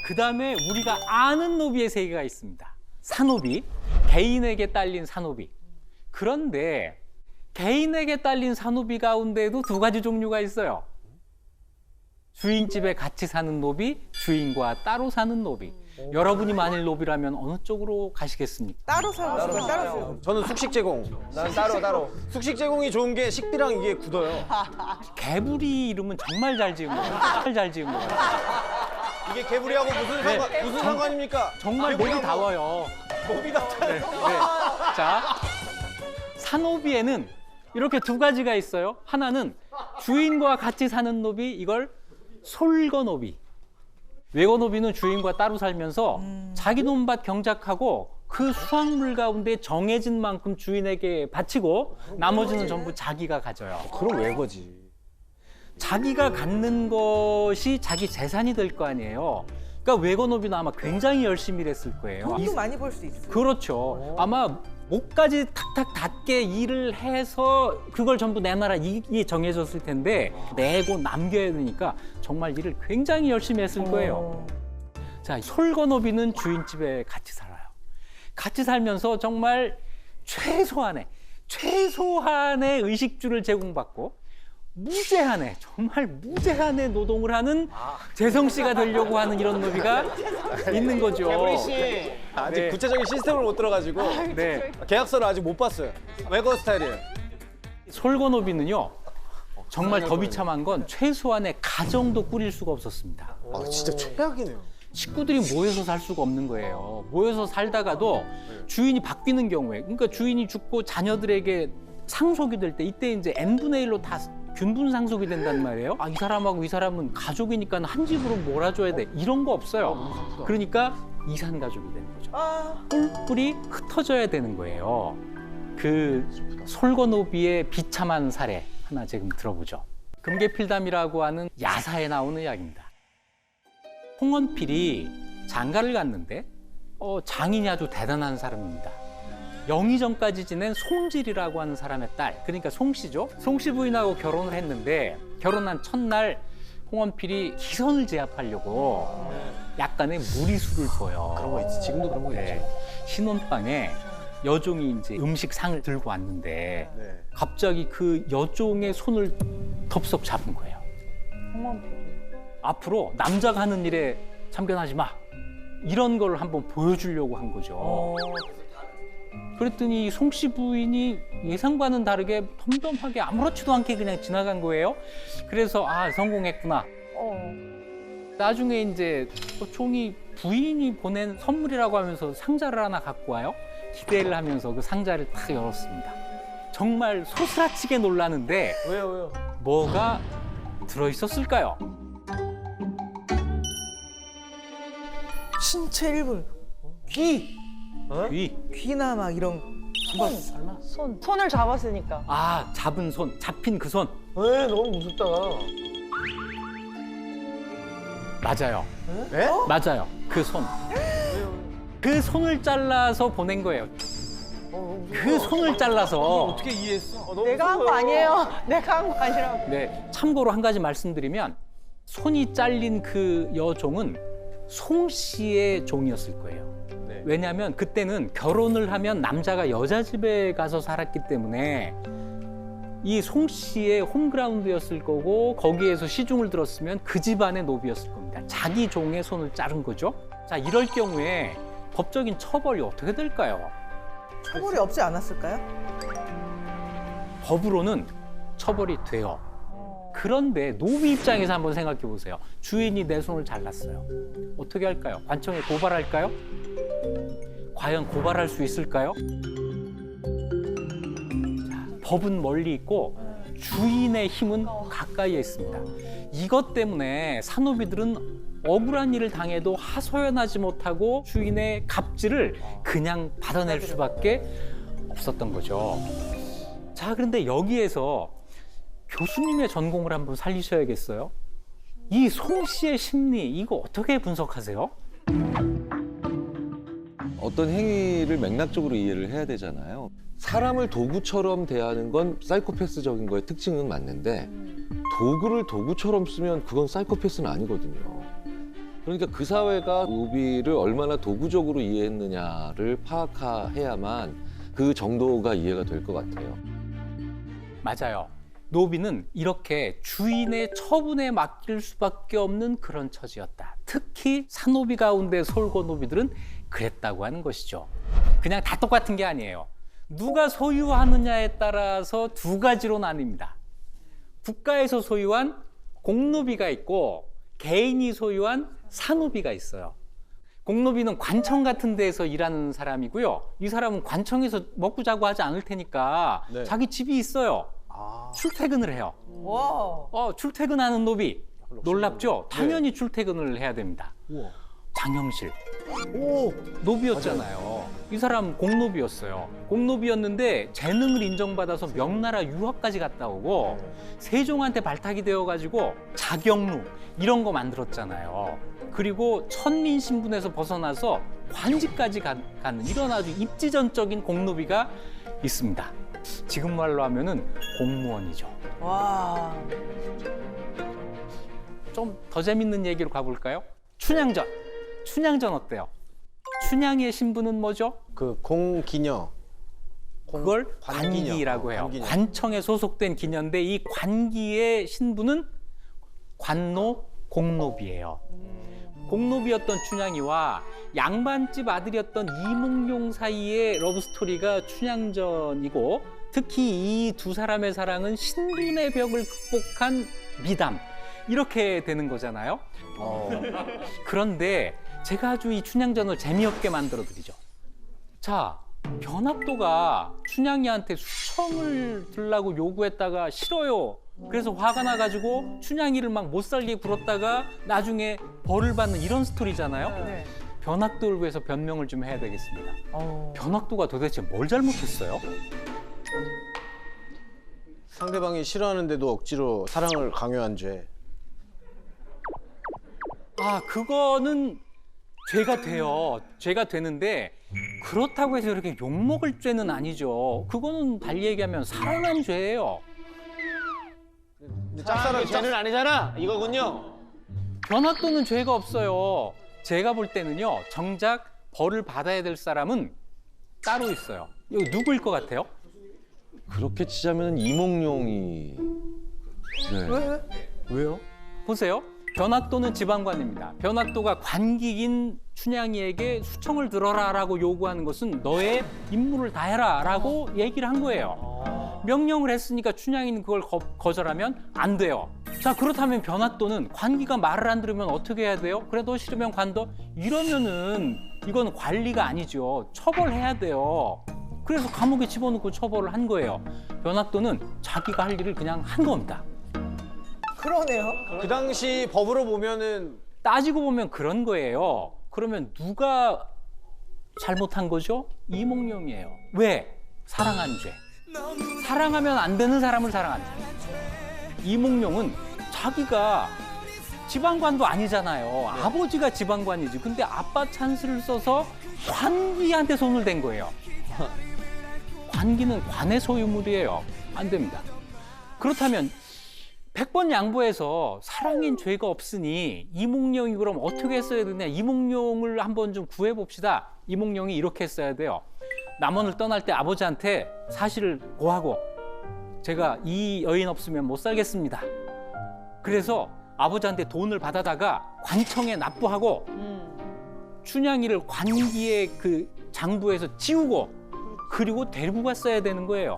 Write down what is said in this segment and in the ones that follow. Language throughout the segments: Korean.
그다음에 우리가 아는 노비의 세계가 있습니다. 사노비, 개인에게 딸린 사노비. 그런데 개인에게 딸린 사노비 가운데에도 두 가지 종류가 있어요. 주인집에 같이 사는 노비, 주인과 따로 사는 노비. 여러분이 만일 노비라면 어느 쪽으로 가시겠습니까? 따로 살고 싶어요. 따로 살고. 저는 숙식 제공. 난 따로. 숙식 제공이 좋은 게 식비랑 이게 굳어요. 개구리 이름은 정말 잘 지은 거예요. 정말 잘 지은 거예요. 이게 개구리하고 무슨 상관입니까? 정말 목이 다워요. 노비답잖아요. 네. 자, 사노비에는 이렇게 두 가지가 있어요. 하나는 주인과 같이 사는 노비, 이걸 솔거노비. 외거노비는 주인과 따로 살면서 자기 논밭 경작하고 그 수확물 가운데 정해진 만큼 주인에게 바치고 나머지는 전부 자기가 가져요. 그럼 왜 거지? 자기가 갖는 것이 자기 재산이 될 거 아니에요. 그러니까 외거노비는 아마 굉장히 열심히 일했을 거예요. 돈도 많이 벌 수 있어요. 그렇죠. 아마 목까지 탁탁 닿게 일을 해서 그걸 전부 내놔라 이게 정해졌을 텐데 내고 남겨야 되니까 정말 일을 굉장히 열심히 했을 거예요. 자, 솔거노비는 주인집에 같이 살아요. 같이 살면서 정말 최소한의 의식주를 제공받고 무제한의 정말 무제한의 노동을 하는 재성 씨가 되려고 하는 이런 노비가 있는 거죠. 개구리 씨 아직 네. 구체적인 시스템을 못 들어가지고 네. 계약서를 아직 못 봤어요. 외거 스타일이에요. 솔거노비는요 정말 더 비참한 건 최소한의 가정도 꾸릴 수가 없었습니다. 아 진짜 최악이네요. 식구들이 모여서 살 수가 없는 거예요. 모여서 살다가도 주인이 바뀌는 경우에, 그러니까 주인이 죽고 자녀들에게 상속이 될 때 이때 이제 n분의 1로 다 균분 상속이 된단 말이에요. 아, 이 사람하고 이 사람은 가족이니까 한 집으로 몰아줘야 돼. 이런 거 없어요. 그러니까 이산 가족이 되는 거죠. 뿔뿔이 흩어져야 되는 거예요. 그 솔거노비의 비참한 사례 하나 지금 들어보죠. 금계필담이라고 하는 야사에 나오는 이야기입니다. 홍원필이 장가를 갔는데 장인이 아주 대단한 사람입니다. 영의 전까지 지낸 송질이라고 하는 사람의 딸, 그러니까 송씨죠. 송씨 부인하고 결혼을 했는데 결혼한 첫날 홍원필이 기선을 제압하려고 약간의 무리수를 둬요. 그런 거 있지. 지금도 그런 거 있죠. 신혼방에 여종이 이제 음식상을 들고 왔는데 네. 갑자기 그 여종의 손을 덥석 잡은 거예요. 앞으로 남자가 하는 일에 참견하지 마. 이런 걸 한번 보여주려고 한 거죠. 그랬더니 송씨 부인이 예상과는 다르게 덤덤하게 아무렇지도 않게 그냥 지나간 거예요. 그래서 성공했구나. 나중에 이제 종이 부인이 보낸 선물이라고 하면서 상자를 하나 갖고 와요. 기대를 하면서 그 상자를 탁 열었습니다. 정말 소스라치게 놀라는데 왜요? 뭐가 들어있었을까요? 신체 일부. 귀! 귀. 귀나 막 이런. 손을 잡았으니까. 잡은 손, 잡힌 그 손. 에 너무 무섭다. 맞아요. 네? 맞아요. 그 손. 그 손을 잘라서 보낸 거예요. 그 손을 잘라서. 어떻게 이해했어? 내가 한 거 아니에요. 내가 한 거 아니라고. 네, 참고로 한 가지 말씀드리면 손이 잘린 그 여종은 송 씨의 종이었을 거예요. 네. 왜냐하면 그때는 결혼을 하면 남자가 여자 집에 가서 살았기 때문에 이 송 씨의 홈그라운드였을 거고 거기에서 시중을 들었으면 그 집안의 노비였을 겁니다. 자기 종의 손을 자른 거죠. 자, 이럴 경우에 법적인 처벌이 어떻게 될까요? 처벌이 없지 않았을까요? 법으로는 처벌이 돼요. 그런데 노비 입장에서 한번 생각해 보세요. 주인이 내 손을 잘랐어요. 어떻게 할까요? 관청에 고발할까요? 과연 고발할 수 있을까요? 자, 법은 멀리 있고 주인의 힘은 가까이에 있습니다. 이것 때문에 산노비들은 억울한 일을 당해도 하소연하지 못하고 주인의 갑질을 그냥 받아낼 수밖에 없었던 거죠. 자, 그런데 여기에서 교수님의 전공을 한번 살리셔야겠어요. 이 송 씨의 심리, 이거 어떻게 분석하세요? 어떤 행위를 맥락적으로 이해를 해야 되잖아요. 사람을 도구처럼 대하는 건 사이코패스적인 거의 특징은 맞는데 도구를 도구처럼 쓰면 그건 사이코패스는 아니거든요. 그러니까 그 사회가 노비를 얼마나 도구적으로 이해했느냐를 파악해야만 그 정도가 이해가 될 것 같아요. 맞아요. 노비는 이렇게 주인의 처분에 맡길 수밖에 없는 그런 처지였다. 특히 사노비 가운데 솔고노비들은 그랬다고 하는 것이죠. 그냥 다 똑같은 게 아니에요. 누가 소유하느냐에 따라서 두 가지로 나뉩니다. 국가에서 소유한 공노비가 있고 개인이 소유한 사노비가 있어요. 공노비는 관청 같은 데에서 일하는 사람이고요. 이 사람은 관청에서 먹고 자고 하지 않을 테니까 네. 자기 집이 있어요. 출퇴근을 해요. 와. 출퇴근하는 노비. 놀랍죠? 네. 당연히 출퇴근을 해야 됩니다. 장영실. 노비였잖아요. 이 사람 공노비였어요. 공노비였는데 재능을 인정받아서 명나라 유학까지 갔다 오고 세종한테 발탁이 되어가지고 자경루 이런 거 만들었잖아요. 그리고 천민 신분에서 벗어나서 관직까지 가는 이런 아주 입지전적인 공노비가 있습니다. 지금 말로 하면은 공무원이죠. 와. 좀 더 재밌는 얘기로 가볼까요? 춘향전. 춘향전 어때요? 춘향의 신분은 뭐죠? 그 공기녀. 그걸 관기녀. 관기라고 해요. 관기녀. 관청에 소속된 기녀인데 이 관기의 신분은 관노 공노비예요. 공노비였던 춘향이와 양반집 아들이었던 이몽룡 사이의 러브스토리가 춘향전이고 특히 이 두 사람의 사랑은 신분의 벽을 극복한 미담 이렇게 되는 거잖아요. 그런데 제가 아주 이 춘향전을 재미없게 만들어 드리죠. 자, 변학도가 춘향이한테 수청을 들라고 요구했다가 싫어요. 그래서 화가 나가지고 춘향이를 막 못 살게 굴었다가 나중에 벌을 받는 이런 스토리잖아요. 네. 변학도를 위해서 변명을 좀 해야 되겠습니다. 어. 변학도가 도대체 뭘 잘못했어요? 상대방이 싫어하는데도 억지로 사랑을 강요한 죄. 아, 그거는 죄가 돼요. 죄가 되는데 그렇다고 해서 이렇게 욕먹을 죄는 아니죠. 그거는 달리 얘기하면 사랑한 죄예요. 짝사랑 죄는 아니잖아. 이거군요. 변학도는 죄가 없어요. 제가 볼 때는요. 정작 벌을 받아야 될 사람은 따로 있어요. 이거 누구일 것 같아요? 그렇게 치자면 이몽룡이 네. 왜? 왜요? 보세요. 변학도는 지방관입니다. 변학도가 관기인 춘향이에게 수청을 들어라라고 요구하는 것은 너의 임무를 다해라라고 얘기를 한 거예요. 명령을 했으니까 춘향이는 그걸 거절하면 안 돼요. 자, 그렇다면 변학도는 관기가 말을 안 들으면 어떻게 해야 돼요? 그래, 너 싫으면 관둬? 이러면은 이건 관리가 아니죠. 처벌해야 돼요. 그래서 감옥에 집어넣고 처벌을 한 거예요. 변학도는 자기가 할 일을 그냥 한 겁니다. 그러네요. 그 당시 법으로 보면은 따지고 보면 그런 거예요. 그러면 누가 잘못한 거죠? 이몽룡이에요. 왜? 사랑한 죄. 사랑하면 안 되는 사람을 사랑한 죄. 이몽룡은 자기가 지방관도 아니잖아요. 아버지가 지방관이지. 근데 아빠 찬스를 써서 관기한테 손을 댄 거예요. 관기는 관의 소유물이에요. 안 됩니다. 그렇다면 100번 양보해서 사랑인 죄가 없으니 이몽룡이 그럼 어떻게 했어야 되냐? 이몽룡을 한번 좀 구해봅시다. 이몽룡이 이렇게 했어야 돼요. 남원을 떠날 때 아버지한테 사실을 고하고 제가 이 여인 없으면 못 살겠습니다. 그래서 아버지한테 돈을 받아다가 관청에 납부하고 춘향이를 관기의 그 장부에서 지우고 그리고 데리고 갔어야 되는 거예요.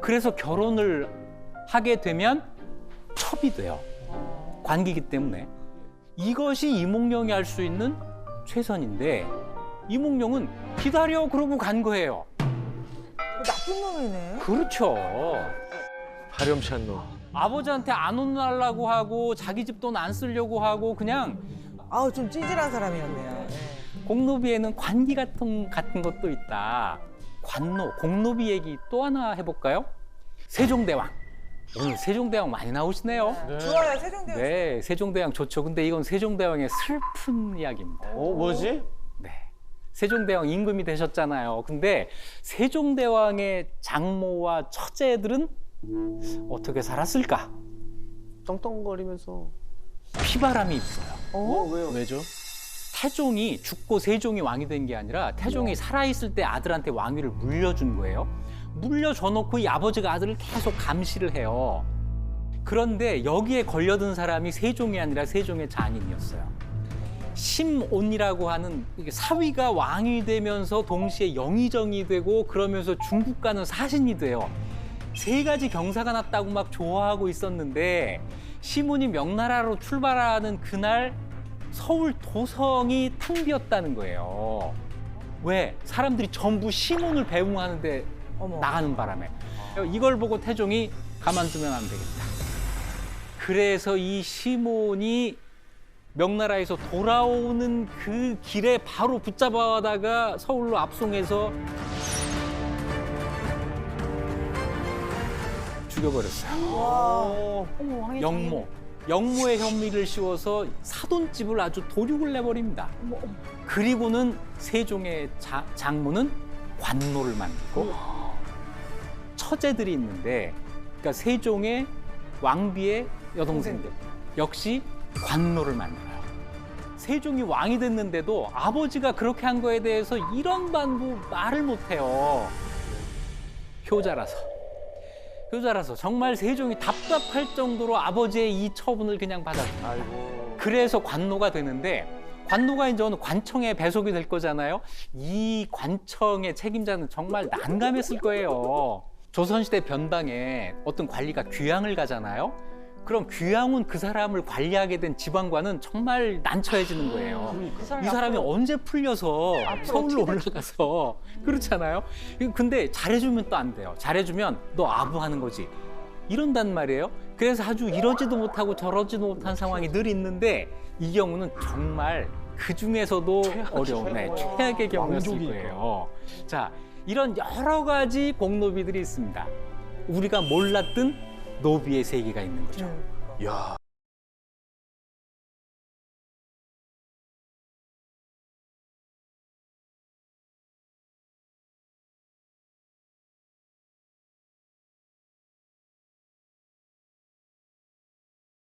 그래서 결혼을 하게 되면 첩이 돼요. 관기이기 때문에. 이것이 이몽룡이 할 수 있는 최선인데 이몽룡은 기다려 그러고 간 거예요. 나쁜 놈이네. 그렇죠. 파렴치한 놈. 아버지한테 안 혼나려고 하고 자기 집 돈 안 쓰려고 하고 그냥 아우, 좀 찌질한 사람이었네요. 네. 공노비에는 관기 같은 것도 있다. 관노, 공노비 얘기 또 하나 해볼까요? 세종대왕. 오늘 세종대왕 많이 나오시네요. 좋아요, 세종대왕. 네, 세종대왕 좋죠. 근데 이건 세종대왕의 슬픈 이야기입니다. 뭐지? 네. 세종대왕 임금이 되셨잖아요. 근데 세종대왕의 장모와 처제들은 어떻게 살았을까? 떵떵거리면서 피바람이 불어요. 왜죠? 태종이 죽고 세종이 왕이 된 게 아니라 태종이 살아있을 때 아들한테 왕위를 물려준 거예요. 물려줘 놓고 이 아버지가 아들을 계속 감시를 해요. 그런데 여기에 걸려든 사람이 세종이 아니라 세종의 장인이었어요. 심온이라고 하는 사위가 왕이 되면서 동시에 영의정이 되고 그러면서 중국과는 사신이 돼요. 세 가지 경사가 났다고 막 좋아하고 있었는데 심온이 명나라로 출발하는 그날 서울 도성이 탕비었다는 거예요. 왜? 사람들이 전부 심온을 배웅하는데 나가는 바람에. 이걸 보고 태종이 가만두면 안 되겠다. 그래서 이 심온이 명나라에서 돌아오는 그 길에 바로 붙잡아다가 서울로 압송해서 죽여버렸어요. 영모. 영모의 혐의를 씌워서 사돈집을 아주 도륙을 내버립니다. 그리고는 세종의 장모는 관노를 만들고 처제들이 있는데, 그러니까 세종의 왕비의 여동생들 역시 관노를 만들어요. 세종이 왕이 됐는데도 아버지가 그렇게 한 거에 대해서 이런 반부 말을 못해요. 효자라서 정말 세종이 답답할 정도로 아버지의 이 처분을 그냥 받았어요. 그래서 관노가 되는데, 관노가 이제 어느 관청에 배속이 될 거잖아요. 이 관청의 책임자는 정말 난감했을 거예요. 조선시대 변방에 어떤 관리가 귀향을 가잖아요. 그럼 귀향 온 그 사람을 관리하게 된 지방관은 정말 난처해지는 거예요. 이 사람이 언제 풀려서 서울로 올라가서 그렇잖아요. 근데 잘해주면 또 안 돼요. 잘해주면 너 아부하는 거지. 이런단 말이에요. 그래서 아주 이러지도 못하고 저러지도 못한 상황이 늘 있는데 이 경우는 정말 그 중에서도 어려운 최악의 경우였을 거예요. 자, 이런 여러 가지 공노비들이 있습니다. 우리가 몰랐던 노비의 세계가 있는 거죠. 야,